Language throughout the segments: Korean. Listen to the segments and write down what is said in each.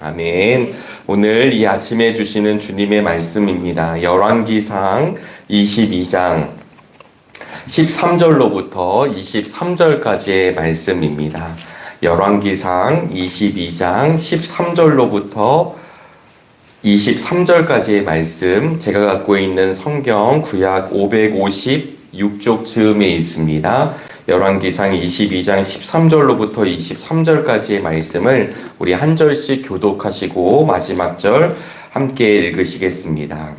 아멘. 오늘 이 아침에 주시는 주님의 말씀입니다. 열왕기상 22장 13절로부터 23절까지의 말씀입니다. 열왕기상 22장 13절로부터 23절까지의 말씀, 제가 갖고 있는 성경 구약 556쪽 즈음에 있습니다. 열왕기상 22장 13절로부터 23절까지의 말씀을 우리 한 절씩 교독하시고 마지막 절 함께 읽으시겠습니다.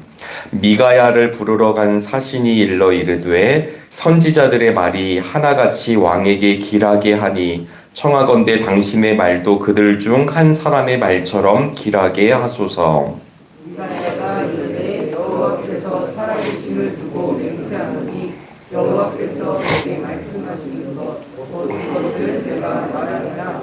미가야를 부르러 간 사신이 일러 이르되 선지자들의 말이 하나같이 왕에게 길하게 하니 청하건대 당신의 말도 그들 중 한 사람의 말처럼 길하게 하소서. 미가야가 이르되 여호와께서 살아계심을 두고 맹세하노니 여호와께서 내게 말씀하시는 그것을 내가 말하리라.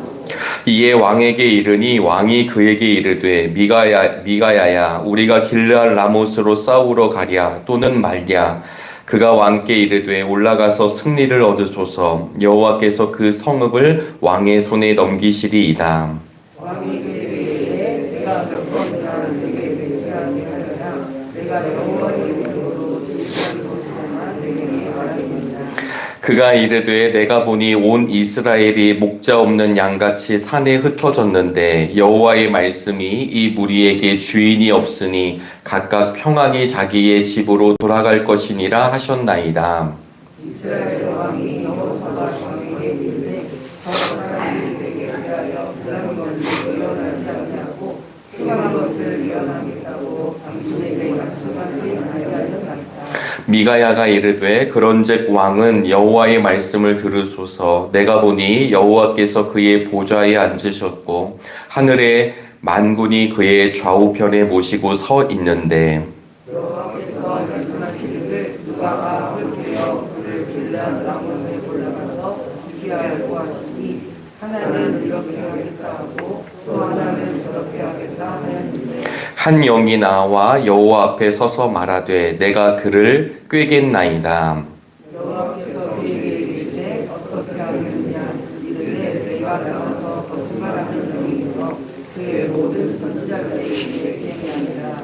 이에 왕에게 이르니 왕이 그에게 이르되 미가야야 우리가 길르앗 라못으로 싸우러 가랴 또는 말랴. 그가 왕께 이르되 올라가서 승리를 얻으소서. 여호와께서 그 성읍을 왕의 손에 넘기시리이다. 왕이 그에게 이르되 내가 몇 번이나 내게 맹세하게 하려냐. 내가 여호와의 이름으로 지시한 것이야만 내게 말하리이다. 그가 이르되 내가 보니 온 이스라엘이 목자 없는 양같이 산에 흩어졌는데 여호와의 말씀이 이 무리에게 주인이 없으니 각각 평안히 자기의 집으로 돌아갈 것이니라 하셨나이다. 이스라엘 왕이 여호사밧 왕에게 이르되 다른 사람이 내게 대하여 그런 것이 일어나지 아니하고 충만한 것을 일어나겠다고 당신에게 말씀하지 아니하였나이다. 미가야가 이르되 그런즉 왕은 여호와의 말씀을 들으소서. 내가 보니 여호와께서 그의 보좌에 앉으셨고 하늘의 만군이 그의 좌우편에 모시고 서 있는데 여호와께서 말씀하시기를 누가 홀되어 그를 길르앗 라못에 올라가서 지키하려고 하시니 하나는 이렇게 하겠다 하고 또 하나는 저렇게 하겠다 하였는데 한 영이 나와 여호와 앞에 서서 말하되 내가 그를 꾀겠나이다. 여호와께서 그에게 이르시되 어떻게 하겠느냐. 이르되 내가 나와서 거짓말하는 영이여 그의 모든 선지자들에게 아니라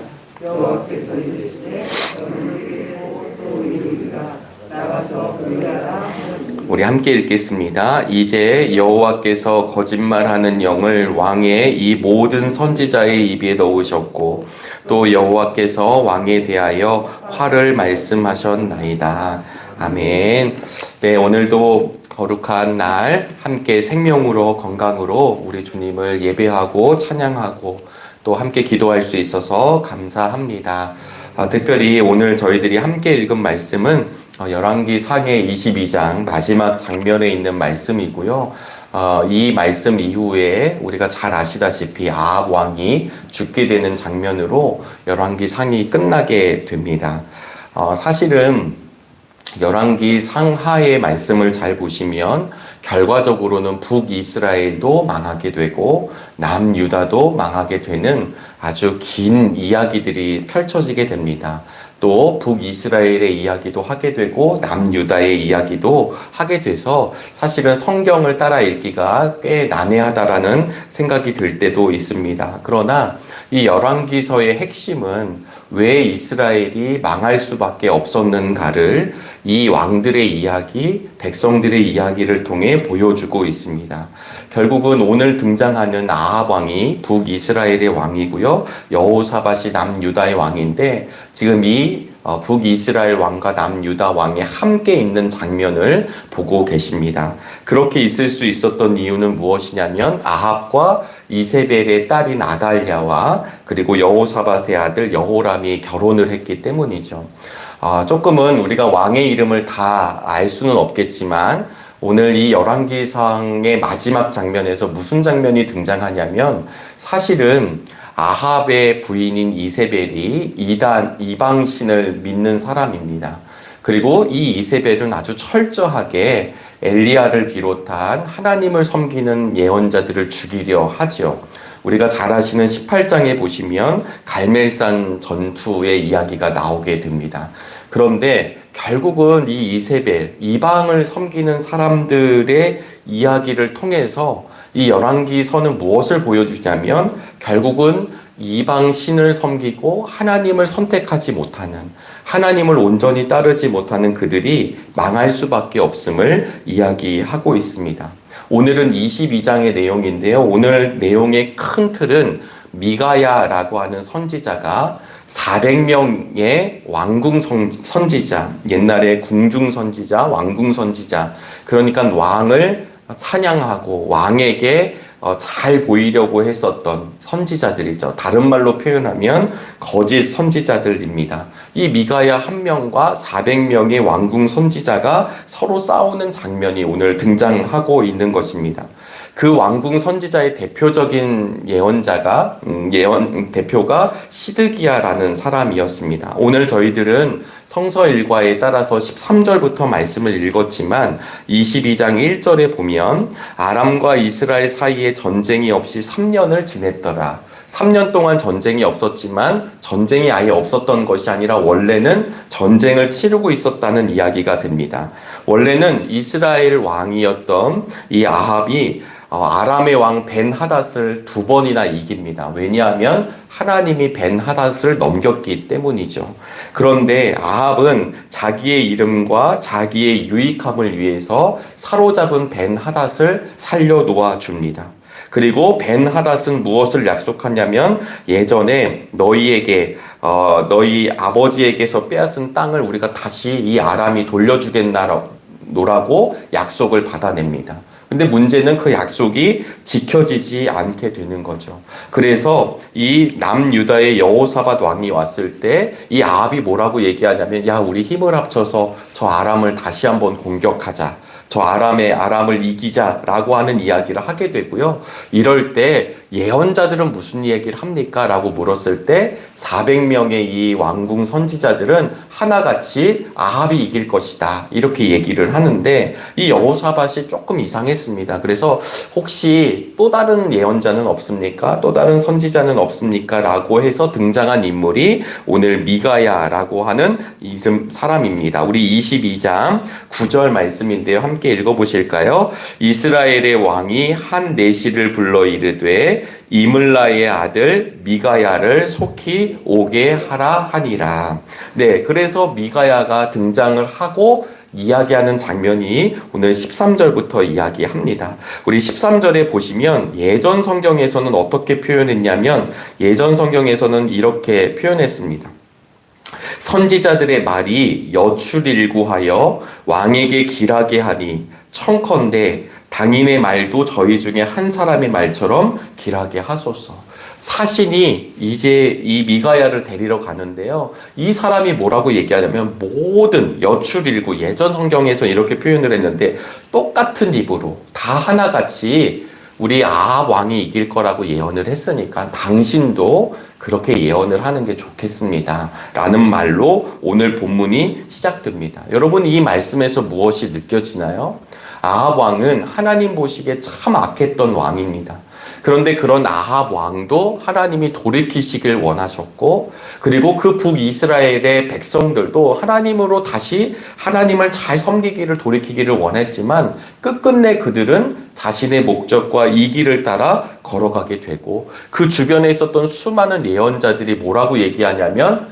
여호와께서 이르시되 너는 깨고 또 이르리라. 나가서 그리하라 하셨으니. 우리 함께 읽겠습니다. 이제 여호와께서 거짓말하는 영을 왕의 이 모든 선지자의 입에 넣으셨고 또 여호와께서 왕에 대하여 화를 말씀하셨나이다. 아멘. 네, 오늘도 거룩한 날 함께 생명으로 건강으로 우리 주님을 예배하고 찬양하고 또 함께 기도할 수 있어서 감사합니다. 특별히 오늘 저희들이 함께 읽은 말씀은 열왕기상의 22장 마지막 장면에 있는 말씀이고요. 이 말씀 이후에 우리가 잘 아시다시피 아합 왕이 죽게 되는 장면으로 열왕기상이 끝나게 됩니다. 사실은 열왕기 상하의 말씀을 잘 보시면 결과적으로는 북이스라엘도 망하게 되고 남유다도 망하게 되는 아주 긴 이야기들이 펼쳐지게 됩니다. 또 북이스라엘의 이야기도 하게 되고 남유다의 이야기도 하게 돼서 사실은 성경을 따라 읽기가 꽤 난해하다라는 생각이 들 때도 있습니다. 그러나 이 열왕기서의 핵심은 왜 이스라엘이 망할 수밖에 없었는가를 이 왕들의 이야기, 백성들의 이야기를 통해 보여주고 있습니다. 결국은 오늘 등장하는 아합 왕이 북이스라엘의 왕이고요. 여호사밧이 남유다의 왕인데 지금 이 북이스라엘 왕과 남유다 왕이 함께 있는 장면을 보고 계십니다. 그렇게 있을 수 있었던 이유는 무엇이냐면 아합과 이세벨의 딸인 아달랴와 그리고 여호사밧의 아들 여호람이 결혼을 했기 때문이죠. 조금은 우리가 왕의 이름을 다 알 수는 없겠지만 오늘 이 열왕기상의 마지막 장면에서 무슨 장면이 등장하냐면 사실은 아합의 부인인 이세벨이 이방신을 믿는 사람입니다. 그리고 이 이세벨은 아주 철저하게 엘리야를 비롯한 하나님을 섬기는 예언자들을 죽이려 하죠. 우리가 잘 아시는 18장에 보시면 갈멜산 전투의 이야기가 나오게 됩니다. 그런데 결국은 이 이세벨, 이방을 섬기는 사람들의 이야기를 통해서 이 열왕기서는 무엇을 보여주냐면 결국은 이방 신을 섬기고 하나님을 선택하지 못하는, 하나님을 온전히 따르지 못하는 그들이 망할 수밖에 없음을 이야기하고 있습니다. 오늘은 22장의 내용인데요. 오늘 내용의 큰 틀은 미가야라고 하는 선지자가 400명의 왕궁 선지자, 옛날에 궁중 선지자, 왕궁 선지자, 그러니까 왕을 찬양하고 왕에게 잘 보이려고 했었던 선지자들이죠. 다른 말로 표현하면 거짓 선지자들입니다. 이 미가야 한 명과 400명의 왕궁 선지자가 서로 싸우는 장면이 오늘 등장하고 있는 것입니다. 그 왕궁 선지자의 대표적인 예언자가 대표가 시드기야라는 사람이었습니다. 오늘 저희들은 성서 일과에 따라서 13절부터 말씀을 읽었지만 22장 1절에 보면 아람과 이스라엘 사이에 전쟁이 없이 3년을 지냈더라. 3년 동안 전쟁이 없었지만 전쟁이 아예 없었던 것이 아니라 원래는 전쟁을 치르고 있었다는 이야기가 됩니다. 원래는 이스라엘 왕이었던 이 아합이 아람의 왕 벤하닷을 2번이나 이깁니다. 왜냐하면 하나님이 벤하닷을 넘겼기 때문이죠. 그런데 아합은 자기의 이름과 자기의 유익함을 위해서 사로잡은 벤하닷을 살려놓아 줍니다. 그리고 벤하닷은 무엇을 약속하냐면 예전에 너희에게 너희 아버지에게서 빼앗은 땅을 우리가 다시 이 아람이 돌려주겠노라고 약속을 받아냅니다. 근데 문제는 그 약속이 지켜지지 않게 되는 거죠. 그래서 이 남유다의 여호사밧 왕이 왔을 때 이 아합이 뭐라고 얘기하냐면, 야, 우리 힘을 합쳐서 저 아람을 다시 한번 공격하자. 저 아람을 이기자라고 하는 이야기를 하게 되고요. 이럴 때 예언자들은 무슨 얘기를 합니까? 라고 물었을 때 400명의 이 왕궁 선지자들은 하나같이 아합이 이길 것이다, 이렇게 얘기를 하는데 이 여호사밧이 조금 이상했습니다. 그래서 혹시 또 다른 예언자는 없습니까? 또 다른 선지자는 없습니까? 라고 해서 등장한 인물이 오늘 미가야라고 하는 이름 사람입니다. 우리 22장 9절 말씀인데요. 함께 읽어보실까요? 이스라엘의 왕이 한 내시를 불러 이르되 이물라의 아들 미가야를 속히 오게 하라 하니라. 네, 그래서 미가야가 등장을 하고 이야기하는 장면이 오늘 13절부터 이야기합니다. 우리 13절에 보시면 예전 성경에서는 어떻게 표현했냐면, 예전 성경에서는 이렇게 표현했습니다. 선지자들의 말이 여출일구하여 왕에게 길하게 하니 청컨대 당인의 말도 저희 중에 한 사람의 말처럼 길하게 하소서. 사신이 이제 이 미가야를 데리러 가는데요. 이 사람이 뭐라고 얘기하냐면, 모든 여출일구, 예전 성경에서 이렇게 표현을 했는데 똑같은 입으로 다 하나같이 우리 아합 왕이 이길 거라고 예언을 했으니까 당신도 그렇게 예언을 하는 게 좋겠습니다 라는 말로 오늘 본문이 시작됩니다. 여러분, 이 말씀에서 무엇이 느껴지나요? 아합 왕은 하나님 보시기에 참 악했던 왕입니다. 그런데 그런 아합 왕도 하나님이 돌이키시길 원하셨고, 그리고 그 북이스라엘의 백성들도 하나님으로 다시 하나님을 잘 섬기기를 돌이키기를 원했지만 끝끝내 그들은 자신의 목적과 이 길을 따라 걸어가게 되고, 그 주변에 있었던 수많은 예언자들이 뭐라고 얘기하냐면,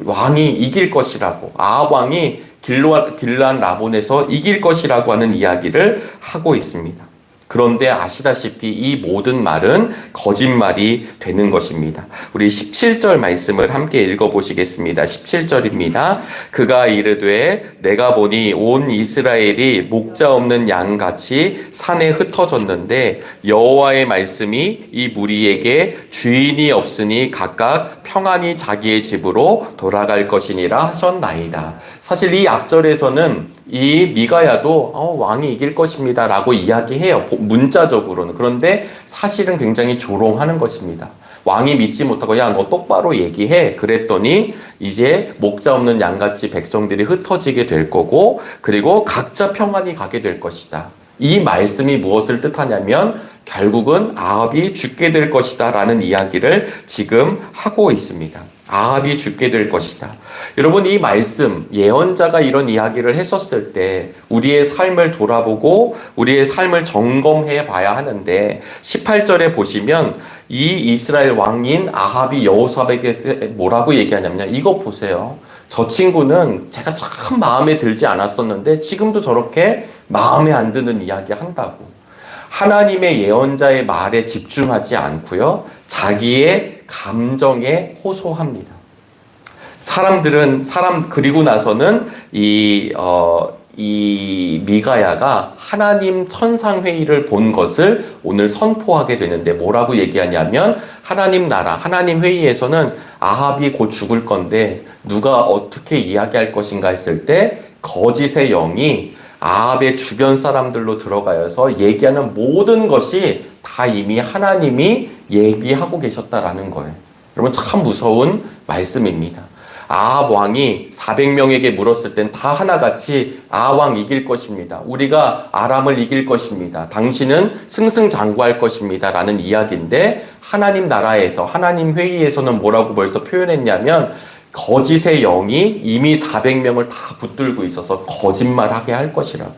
왕이 이길 것이라고, 아합 왕이 길란 라본에서 이길 것이라고 하는 이야기를 하고 있습니다. 그런데 아시다시피 이 모든 말은 거짓말이 되는 것입니다. 우리 17절 말씀을 함께 읽어보시겠습니다. 17절입니다. 그가 이르되 내가 보니 온 이스라엘이 목자 없는 양같이 산에 흩어졌는데 여호와의 말씀이 이 무리에게 주인이 없으니 각각 평안히 자기의 집으로 돌아갈 것이니라 하셨나이다. 사실 이 앞절에서는 이 미가야도 왕이 이길 것입니다 라고 이야기해요, 문자적으로는. 그런데 사실은 굉장히 조롱하는 것입니다. 왕이 믿지 못하고, 야, 너 똑바로 얘기해, 그랬더니 이제 목자 없는 양같이 백성들이 흩어지게 될 거고, 그리고 각자 평안히 가게 될 것이다. 이 말씀이 무엇을 뜻하냐면 결국은 아합이 죽게 될 것이다 라는 이야기를 지금 하고 있습니다. 아합이 죽게 될 것이다. 여러분, 이 말씀, 예언자가 이런 이야기를 했었을 때 우리의 삶을 돌아보고 우리의 삶을 점검해 봐야 하는데, 18절에 보시면 이 이스라엘 왕인 아합이 여호사밧에게 뭐라고 얘기하냐면요. 이거 보세요. 저 친구는 제가 참 마음에 들지 않았었는데 지금도 저렇게 마음에 안 드는 이야기 한다고. 하나님의 예언자의 말에 집중하지 않고요. 자기의 감정에 호소합니다. 그리고 나서는 이 미가야가 하나님 천상회의를 본 것을 오늘 선포하게 되는데 뭐라고 얘기하냐면 하나님 나라, 하나님 회의에서는 아합이 곧 죽을 건데 누가 어떻게 이야기할 것인가 했을 때 거짓의 영이 아합의 주변 사람들로 들어가서 얘기하는 모든 것이 다 이미 하나님이 얘기하고 계셨다라는 거예요. 여러분 참 무서운 말씀입니다. 아합 왕이 400명에게 물었을 땐 다 하나같이 아왕 이길 것입니다. 우리가 아람을 이길 것입니다. 당신은 승승장구할 것입니다. 라는 이야기인데 하나님 나라에서 하나님 회의에서는 뭐라고 벌써 표현했냐면 거짓의 영이 이미 400명을 다 붙들고 있어서 거짓말하게 할 것이라고.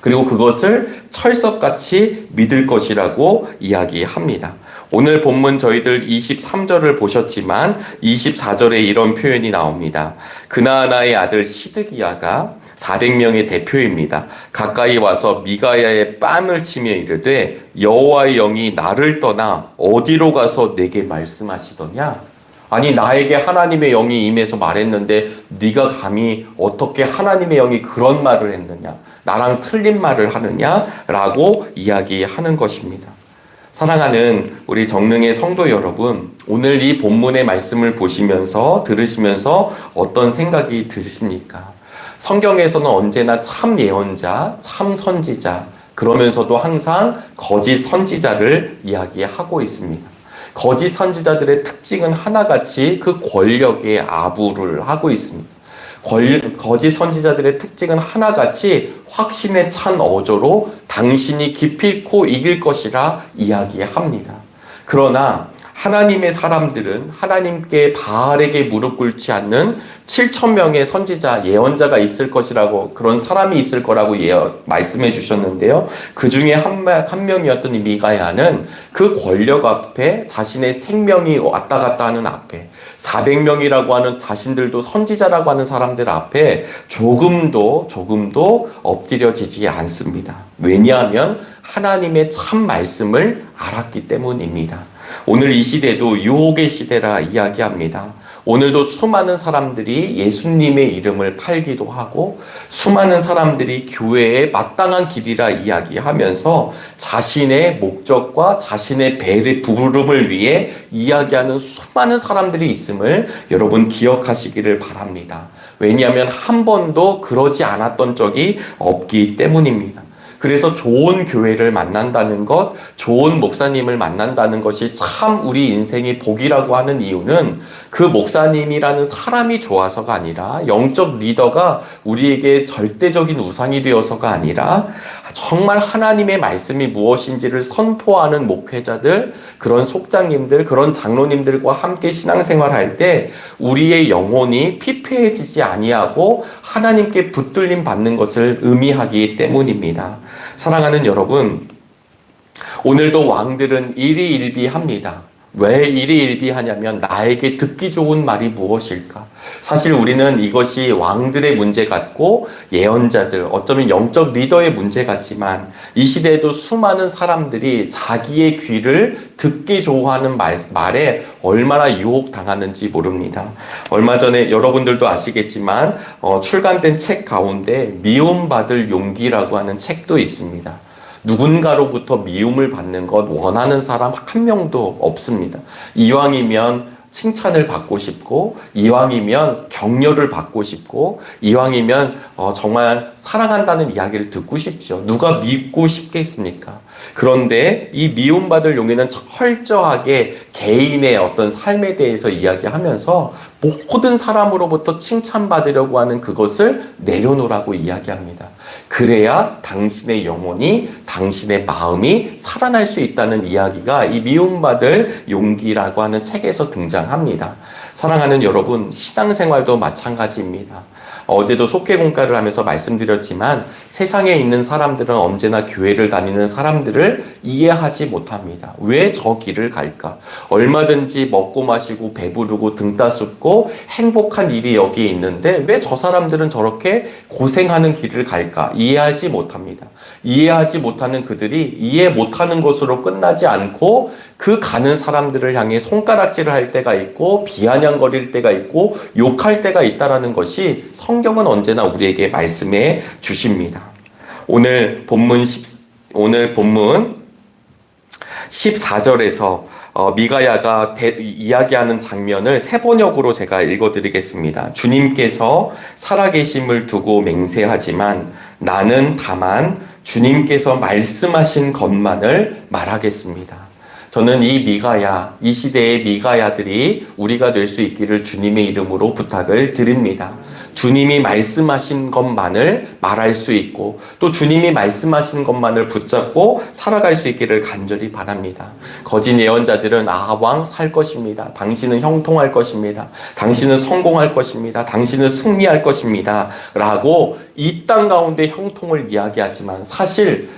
그리고 그것을 철석같이 믿을 것이라고 이야기합니다. 오늘 본문 저희들 23절을 보셨지만 24절에 이런 표현이 나옵니다. 그나아나의 아들 시드기야가 400명의 대표입니다. 가까이 와서 미가야의 뺨을 치며 이르되 여호와의 영이 나를 떠나 어디로 가서 내게 말씀하시더냐? 아니 나에게 하나님의 영이 임해서 말했는데 네가 감히 어떻게 하나님의 영이 그런 말을 했느냐? 나랑 틀린 말을 하느냐라고 이야기하는 것입니다. 사랑하는 우리 정릉의 성도 여러분, 오늘 이 본문의 말씀을 보시면서 들으시면서 어떤 생각이 드십니까? 성경에서는 언제나 참 예언자, 참 선지자, 그러면서도 항상 거짓 선지자를 이야기하고 있습니다. 거짓 선지자들의 특징은 하나같이 그 권력에 아부를 하고 있습니다. 거짓 선지자들의 특징은 하나같이 확신에 찬 어조로 당신이 기필코 이길 것이라 이야기합니다. 그러나 하나님의 사람들은 하나님께 바알에게 무릎 꿇지 않는 7,000명의 선지자, 예언자가 있을 것이라고, 그런 사람이 있을 거라고 말씀해 주셨는데요. 그 중에 한 명이었던 이 미가야는 그 권력 앞에 자신의 생명이 왔다 갔다 하는 앞에 400명이라고 하는 자신들도 선지자라고 하는 사람들 앞에 조금도 엎드려지지 않습니다. 왜냐하면 하나님의 참 말씀을 알았기 때문입니다. 오늘 이 시대도 유혹의 시대라 이야기합니다. 오늘도 수많은 사람들이 예수님의 이름을 팔기도 하고 수많은 사람들이 교회에 마땅한 길이라 이야기하면서 자신의 목적과 자신의 부름을 위해 이야기하는 수많은 사람들이 있음을 여러분 기억하시기를 바랍니다. 왜냐하면 한 번도 그러지 않았던 적이 없기 때문입니다. 그래서 좋은 교회를 만난다는 것, 좋은 목사님을 만난다는 것이 참 우리 인생의 복이라고 하는 이유는 그 목사님이라는 사람이 좋아서가 아니라 영적 리더가 우리에게 절대적인 우상이 되어서가 아니라 정말 하나님의 말씀이 무엇인지를 선포하는 목회자들, 그런 속장님들, 그런 장로님들과 함께 신앙생활할 때 우리의 영혼이 피폐해지지 아니하고 하나님께 붙들림 받는 것을 의미하기 때문입니다. 사랑하는 여러분, 오늘도 왕들은 일희일비합니다. 왜 일희일비하냐면 나에게 듣기 좋은 말이 무엇일까? 사실 우리는 이것이 왕들의 문제 같고 예언자들, 어쩌면 영적 리더의 문제 같지만 이 시대에도 수많은 사람들이 자기의 귀를 듣기 좋아하는 말에 얼마나 유혹당하는지 모릅니다. 얼마 전에 여러분들도 아시겠지만 출간된 책 가운데 미움받을 용기라고 하는 책도 있습니다. 누군가로부터 미움을 받는 것 원하는 사람 한 명도 없습니다. 이왕이면 칭찬을 받고 싶고, 이왕이면 격려를 받고 싶고, 이왕이면 정말 사랑한다는 이야기를 듣고 싶죠. 누가 믿고 싶겠습니까? 그런데 이 미움받을 용기는 철저하게 개인의 어떤 삶에 대해서 이야기하면서 모든 사람으로부터 칭찬받으려고 하는 그것을 내려놓으라고 이야기합니다. 그래야 당신의 영혼이, 당신의 마음이 살아날 수 있다는 이야기가 이 미움받을 용기라고 하는 책에서 등장합니다. 사랑하는 여러분, 신앙생활도 마찬가지입니다. 어제도 속회 공과를 하면서 말씀드렸지만 세상에 있는 사람들은 언제나 교회를 다니는 사람들을 이해하지 못합니다. 왜 저 길을 갈까? 얼마든지 먹고 마시고 배부르고 등 따숩고 행복한 일이 여기에 있는데 왜 저 사람들은 저렇게 고생하는 길을 갈까? 이해하지 못합니다. 이해하지 못하는 그들이 이해 못하는 것으로 끝나지 않고 그 가는 사람들을 향해 손가락질을 할 때가 있고 비아냥거릴 때가 있고 욕할 때가 있다라는 것이 성경은 언제나 우리에게 말씀해 주십니다. 오늘 본문 14절에서 미가야가 이야기하는 장면을 세 번역으로 제가 읽어드리겠습니다. 주님께서 살아계심을 두고 맹세하지만 나는 다만 주님께서 말씀하신 것만을 말하겠습니다. 저는 이 시대의 미가야들이 우리가 될 수 있기를 주님의 이름으로 부탁을 드립니다. 주님이 말씀하신 것만을 말할 수 있고 또 주님이 말씀하신 것만을 붙잡고 살아갈 수 있기를 간절히 바랍니다. 거짓 예언자들은 왕 살 것입니다. 당신은 형통할 것입니다. 당신은 성공할 것입니다. 당신은 승리할 것입니다. 라고 이 땅 가운데 형통을 이야기하지만 사실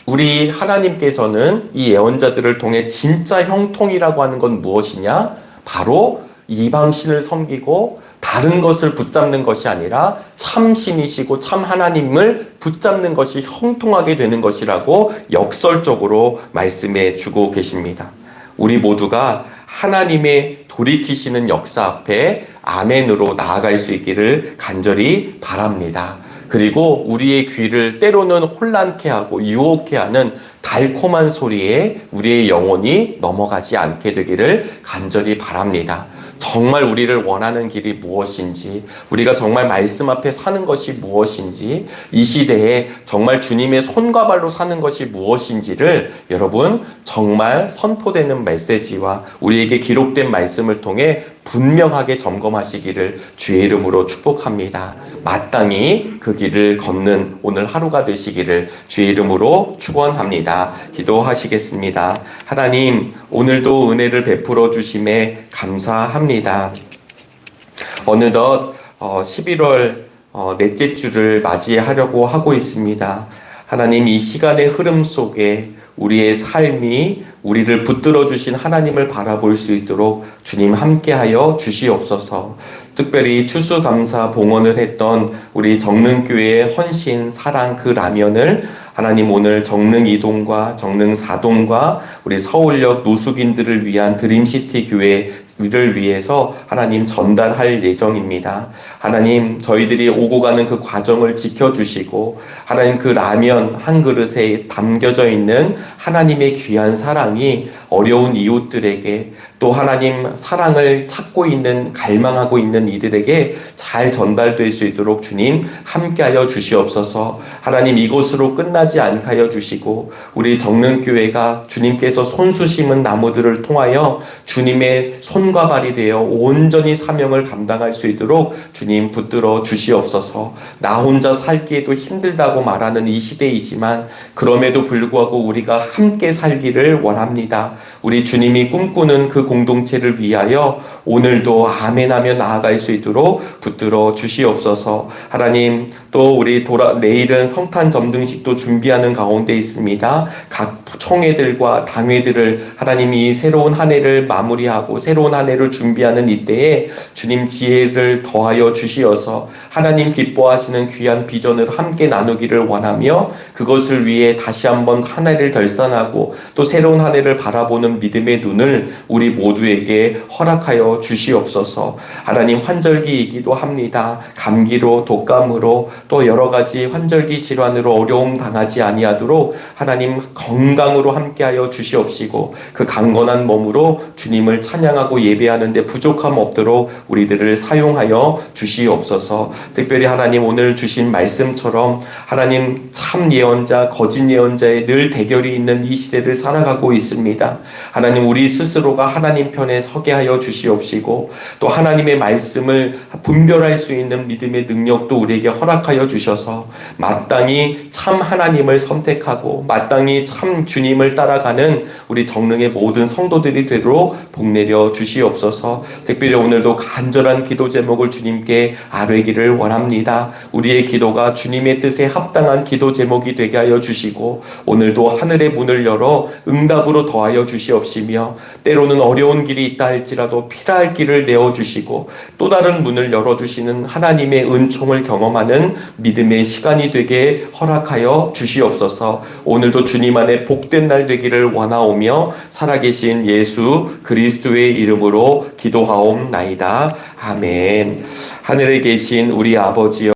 우리 하나님께서는 이 예언자들을 통해 진짜 형통이라고 하는 건 무엇이냐? 바로 이방신을 섬기고 다른 것을 붙잡는 것이 아니라 참 신이시고 참 하나님을 붙잡는 것이 형통하게 되는 것이라고 역설적으로 말씀해 주고 계십니다. 우리 모두가 하나님의 돌이키시는 역사 앞에 아멘으로 나아갈 수 있기를 간절히 바랍니다. 그리고 우리의 귀를 때로는 혼란케 하고 유혹케 하는 달콤한 소리에 우리의 영혼이 넘어가지 않게 되기를 간절히 바랍니다. 정말 우리를 원하는 길이 무엇인지, 우리가 정말 말씀 앞에 사는 것이 무엇인지, 이 시대에 정말 주님의 손과 발로 사는 것이 무엇인지를 여러분 정말 선포되는 메시지와 우리에게 기록된 말씀을 통해 분명하게 점검하시기를 주의 이름으로 축복합니다. 마땅히 그 길을 걷는 오늘 하루가 되시기를 주의 이름으로 축원합니다. 기도하시겠습니다. 하나님, 오늘도 은혜를 베풀어 주심에 감사합니다. 어느덧 11월 넷째 주를 맞이하려고 하고 있습니다. 하나님, 이 시간의 흐름 속에 우리의 삶이 우리를 붙들어 주신 하나님을 바라볼 수 있도록 주님 함께하여 주시옵소서. 특별히 추수감사 봉헌을 했던 우리 정릉교회의 헌신, 사랑 그 라면을 하나님 오늘 정릉 2동과 정릉 4동과 우리 서울역 노숙인들을 위한 드림시티 교회를 위해서 하나님 전달할 예정입니다. 하나님, 저희들이 오고 가는 그 과정을 지켜주시고 하나님 그 라면 한 그릇에 담겨져 있는 하나님의 귀한 사랑이 어려운 이웃들에게 또 하나님 사랑을 찾고 있는 갈망하고 있는 이들에게 잘 전달될 수 있도록 주님 함께하여 주시옵소서. 하나님, 이곳으로 끝나지 않게 하여 주시고 우리 정릉교회가 주님께서 손수 심은 나무들을 통하여 주님의 손과 발이 되어 온전히 사명을 감당할 수 있도록 주님 붙들어 주시옵소서. 나 혼자 살기에도 힘들다고 말하는 이 시대이지만 그럼에도 불구하고 우리가 함께 살기를 원합니다. 우리 주님이 꿈꾸는 그 공동체를 위하여 오늘도 아멘하며 나아갈 수 있도록 붙들어 주시옵소서. 하나님, 또 우리 내일은 성탄 점등식도 준비하는 가운데 있습니다. 각 총회들과 당회들을 하나님이 새로운 한 해를 마무리하고 새로운 한 해를 준비하는 이때에 주님 지혜를 더하여 주시어서 하나님 기뻐하시는 귀한 비전을 함께 나누기를 원하며 그것을 위해 다시 한번 한 해를 결산하고 또 새로운 한 해를 바라보는 믿음의 눈을 우리 모두에게 허락하여 주시옵소서. 하나님, 환절기이기도 합니다. 감기로 독감으로 또 여러 가지 환절기 질환으로 어려움 당하지 아니하도록 하나님 건강으로 함께하여 주시옵시고 그 강건한 몸으로 주님을 찬양하고 예배하는데 부족함 없도록 우리들을 사용하여 주시옵소서. 특별히 하나님, 오늘 주신 말씀처럼 하나님 참 예언자 거짓 예언자의 늘 대결이 있는 이 시대를 살아가고 있습니다. 하나님, 우리 스스로가 하나님 편에 서게 하여 주시옵시고 또 하나님의 말씀을 분별할 수 있는 믿음의 능력도 우리에게 허락하여 주셔서 마땅히 참 하나님을 선택하고 마땅히 참 주님을 따라가는 우리 정릉의 모든 성도들이 되도록 복내려 주시옵소서. 특별히 오늘도 간절한 기도 제목을 주님께 아뢰기를 원합니다. 우리의 기도가 주님의 뜻에 합당한 기도 제목이 되게 하여 주시고 오늘도 하늘의 문을 열어 응답으로 더하여 주시옵시며 때로는 어려운 길이 있다 할지라도 피할 길을 내어주시고 또 다른 문을 열어주시는 하나님의 은총을 경험하는 믿음의 시간이 되게 허락하여 주시옵소서. 오늘도 주님 안에 복된 날 되기를 원하오며 살아계신 예수 그리스도의 이름으로 기도하옵나이다. 아멘. 하늘에 계신 우리 아버지여